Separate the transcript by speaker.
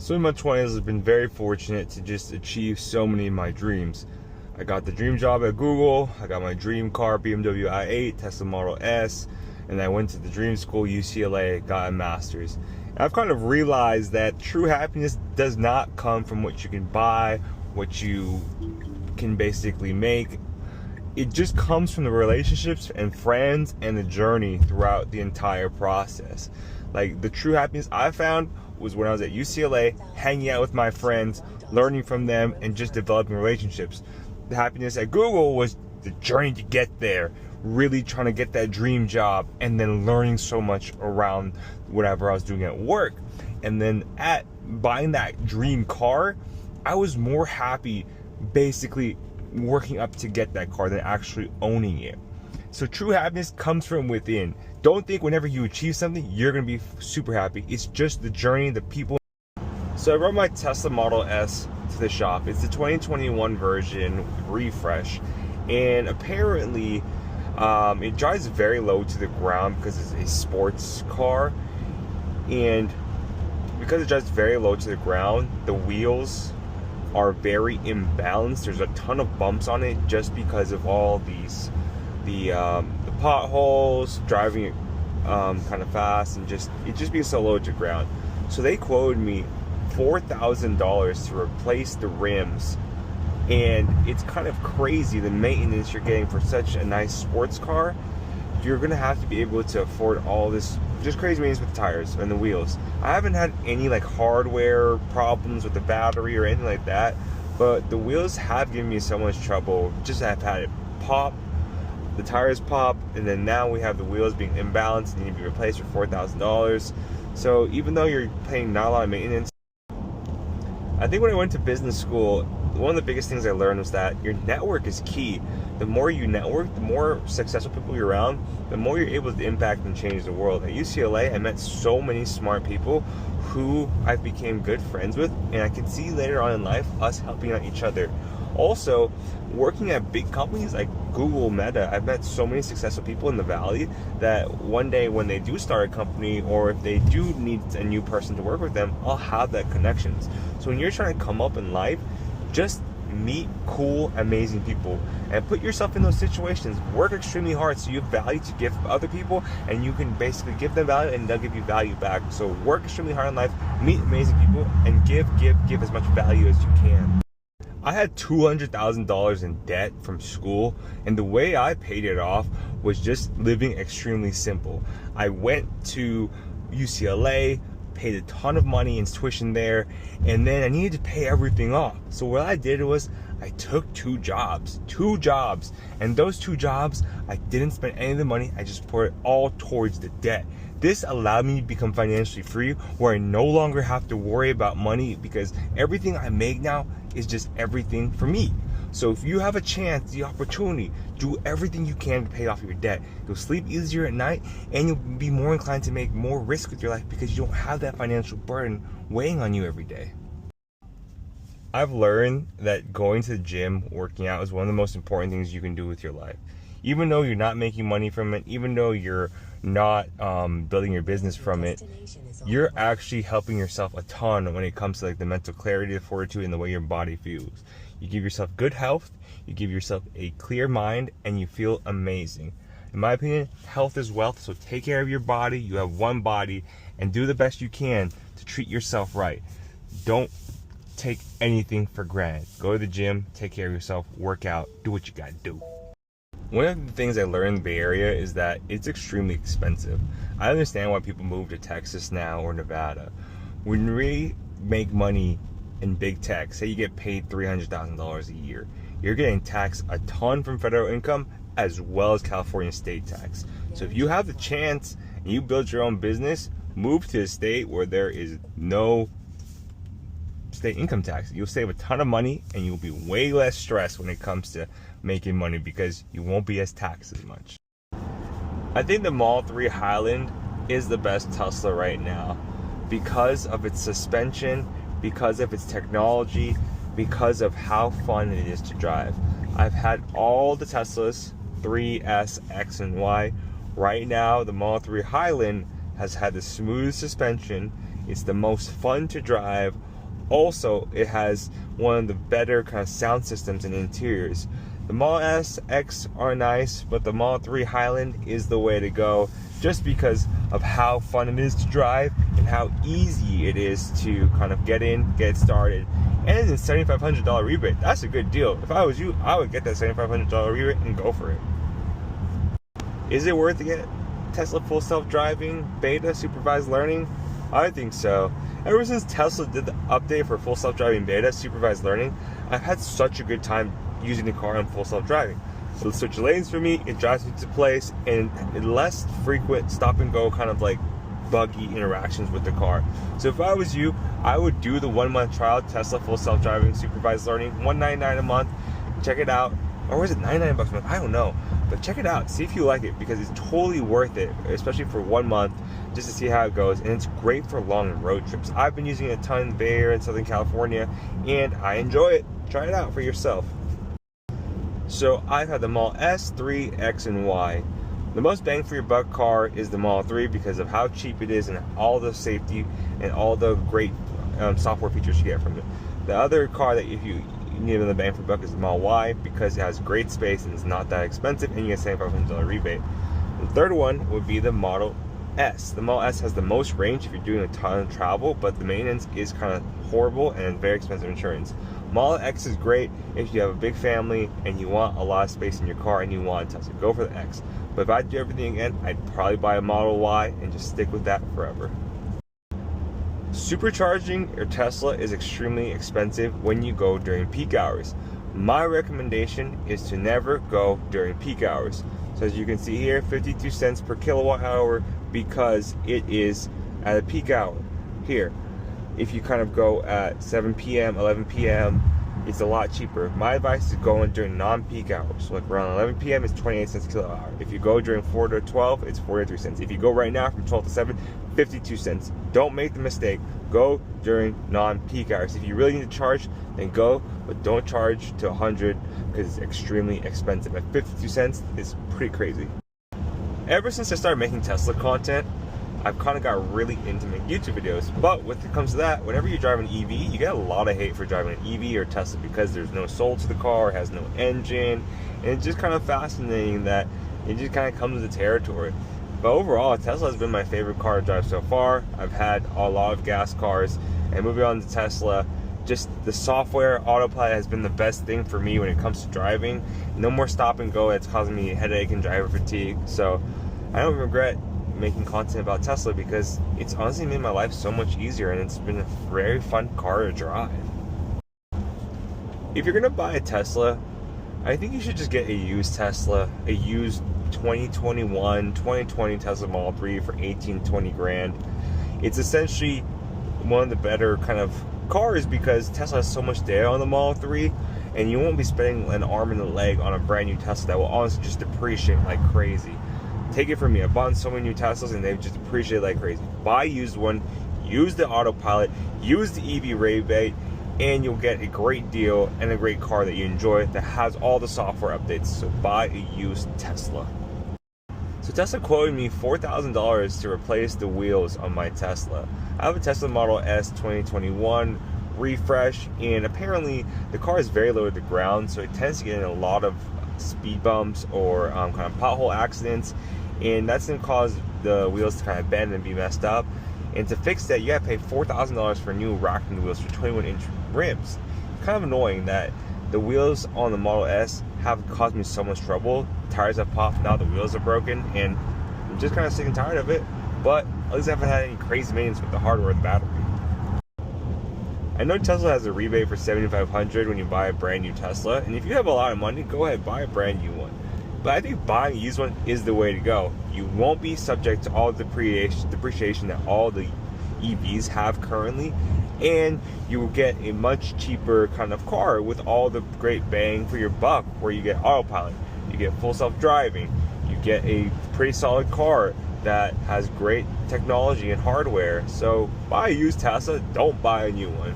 Speaker 1: So in my 20s, I've been very fortunate to just achieve so many of my dreams. I got the dream job at Google, I got my dream car, BMW i8, Tesla Model S, and I went to the dream school, UCLA, got a master's. And I've kind of realized that true happiness does not come from what you can buy, what you can basically make. It just comes from the relationships and friends and the journey throughout the entire process. Like, the true happiness I found was when I was at UCLA, hanging out with my friends, learning from them, and just developing relationships. The happiness at Google was the journey to get there, really trying to get that dream job, and then learning so much around whatever I was doing at work. And then at buying that dream car, I was more happy basically working up to get that car than actually owning it. So true happiness comes from within. Don't think whenever you achieve something, you're gonna be super happy. It's just the journey, the people. So I brought my Tesla Model S to the shop. It's the 2021 version refresh. And apparently, it drives very low to the ground because it's a sports car. And because it drives very low to the ground, the wheels are very imbalanced. There's a ton of bumps on it just because of all these the potholes, driving kind of fast, and it just being so low to the ground. So they quoted me $4,000 to replace the rims, and it's kind of crazy the maintenance you're getting for such a nice sports car. You're gonna have to be able to afford all this just crazy maintenance with the tires and the wheels. I haven't had any like hardware problems with the battery or anything like that, but the wheels have given me so much trouble. Just I've had it pop, the tires pop, and then now we have the wheels being imbalanced and need to be replaced for $4,000. So even though you're paying not a lot of maintenance, I think when I went to business school, one of the biggest things I learned was that your network is key. The more you network, the more successful people you're around, the more you're able to impact and change the world. At UCLA, I met so many smart people who I became good friends with, and I could see later on in life us helping out each other. Also, working at big companies like Google, Meta, I've met so many successful people in the Valley that one day when they do start a company, or if they do need a new person to work with them, I'll have that connections. So when you're trying to come up in life, just meet cool, amazing people and put yourself in those situations. Work extremely hard so you have value to give other people, and you can basically give them value and they'll give you value back. So work extremely hard in life, meet amazing people, and give as much value as you can. I had $200,000 in debt from school, and the way I paid it off was just living extremely simple. I went to UCLA, paid a ton of money in tuition there, and then I needed to pay everything off. So what I did was I took two jobs, and those two jobs, I didn't spend any of the money. I just put it all towards the debt. This allowed me to become financially free, where I no longer have to worry about money, because everything I make now is just everything for me. So if you have a chance, the opportunity, do everything you can to pay off your debt. You'll sleep easier at night, and you'll be more inclined to make more risk with your life because you don't have that financial burden weighing on you every day. I've learned that going to the gym, working out, is one of the most important things you can do with your life. Even though you're not making money from it, even though you're not building your business from it, you're actually helping yourself a ton when it comes to like the mental clarity, the fortitude, and the way your body feels. You give yourself good health, you give yourself a clear mind, and you feel amazing. In my opinion, health is wealth, so take care of your body. You have one body, and do the best you can to treat yourself right. Don't take anything for granted. Go to the gym, take care of yourself, work out, do what you gotta do. One of the things I learned in the Bay Area is that it's extremely expensive. I understand why people move to Texas now or Nevada. When we make money in big tech, say you get paid $300,000 a year, you're getting taxed a ton from federal income as well as California state tax. So if you have the chance and you build your own business, move to a state where there is no state income tax. You'll save a ton of money, and you'll be way less stressed when it comes to making money because you won't be as taxed as much. I think the Model 3 Highland is the best Tesla right now because of its suspension, because of its technology, because of how fun it is to drive. I've had all the Teslas, 3, S, X, and Y. Right now, the Model 3 Highland has had the smooth suspension. It's the most fun to drive. Also, it has one of the better kind of sound systems and interiors. The Model S, X are nice, but the Model 3 Highland is the way to go, just because of how fun it is to drive and how easy it is to kind of get in, get started. And it's a $7,500 rebate. That's a good deal. If I was you, I would get that $7,500 rebate and go for it. Is it worth to get Tesla full self-driving, beta, supervised learning? I think so. Ever since Tesla did the update for full self-driving beta, supervised learning, I've had such a good time using the car on full self-driving. So switch lanes for me, it drives me to place, and less frequent stop and go kind of like buggy interactions with the car. So if I was you, I would do the 1 month trial Tesla full self-driving supervised learning, $199 a month. Check it out. Or was it $99 a month? I don't know. But check it out. See if you like it, because it's totally worth it, especially for 1 month, just to see how it goes. And it's great for long road trips. I've been using it a ton in the Bay Area in Southern California, and I enjoy it. Try it out for yourself. So I've had the Model S, 3, X, and Y. The most bang for your buck car is the Model 3 because of how cheap it is and all the safety and all the great software features you get from it. The other car that if you need the bang for buck is the Model Y, because it has great space and it's not that expensive, and you get a $7,500 rebate. The third one would be the Model S. The Model S has the most range if you're doing a ton of travel, but the maintenance is kind of horrible and very expensive insurance. Model X is great if you have a big family and you want a lot of space in your car and you want a Tesla. Go for the X. But if I do everything again, I'd probably buy a Model Y and just stick with that forever. Supercharging your Tesla is extremely expensive when you go during peak hours. My recommendation is to never go during peak hours. So as you can see here, 52 cents per kilowatt hour, because it is at a peak hour. Here, if you kind of go at 7 p.m., 11 p.m., it's a lot cheaper. My advice is going during non-peak hours. So like around 11 p.m. it's 28 cents a kilowatt hour. If you go during 4 to 12, it's 43 cents. If you go right now from 12 to 7, 52 cents. Don't make the mistake. Go during non-peak hours. If you really need to charge, then go, but don't charge to 100 because it's extremely expensive. At 52 cents, it's pretty crazy. Ever since I started making Tesla content, I've kind of got really into making YouTube videos. But when it comes to that, whenever you drive an EV, you get a lot of hate for driving an EV or Tesla because there's no soul to the car, it has no engine, and it's just kind of fascinating that it just kind of comes with the territory. But overall, Tesla has been my favorite car to drive so far. I've had a lot of gas cars, and moving on to Tesla, just the software, autopilot has been the best thing for me when it comes to driving. No more stop and go that's causing me headache and driver fatigue. So I don't regret making content about Tesla because it's honestly made my life so much easier, and it's been a very fun car to drive. If you're gonna buy a Tesla, I think you should just get a used Tesla, a used 2021, 2020 Tesla Model 3 for 18, 20 grand. It's essentially one of the better kind of cars because Tesla has so much data on the Model 3, and you won't be spending an arm and a leg on a brand new Tesla that will honestly just depreciate like crazy. Take it from me, I've bought so many new Teslas and they've just depreciated like crazy. Buy a used one, use the autopilot, use the EV rebate, and you'll get a great deal and a great car that you enjoy that has all the software updates. So buy a used Tesla. So Tesla quoted me $4,000 to replace the wheels on my Tesla. I have a Tesla Model S 2021 refresh, and apparently the car is very low to the ground, so it tends to get in a lot of speed bumps or kind of pothole accidents, and that's going to cause the wheels to kind of bend and be messed up. And to fix that, you got to pay $4,000 for new racking wheels for 21-inch rims. It's kind of annoying that the wheels on the Model S have caused me so much trouble. Tires have popped, now the wheels are broken, and I'm just kind of sick and tired of it. But at least I haven't had any crazy maintenance with the hardware and the battery. I know Tesla has a rebate for $7,500 when you buy a brand new Tesla, and if you have a lot of money, go ahead, buy a brand new one. But I think buying a used one is the way to go. You won't be subject to all the depreciation that all the EVs have currently, and you will get a much cheaper kind of car with all the great bang for your buck, where you get autopilot, you get full self-driving, you get a pretty solid car that has great technology and hardware. So buy a used Tesla, don't buy a new one.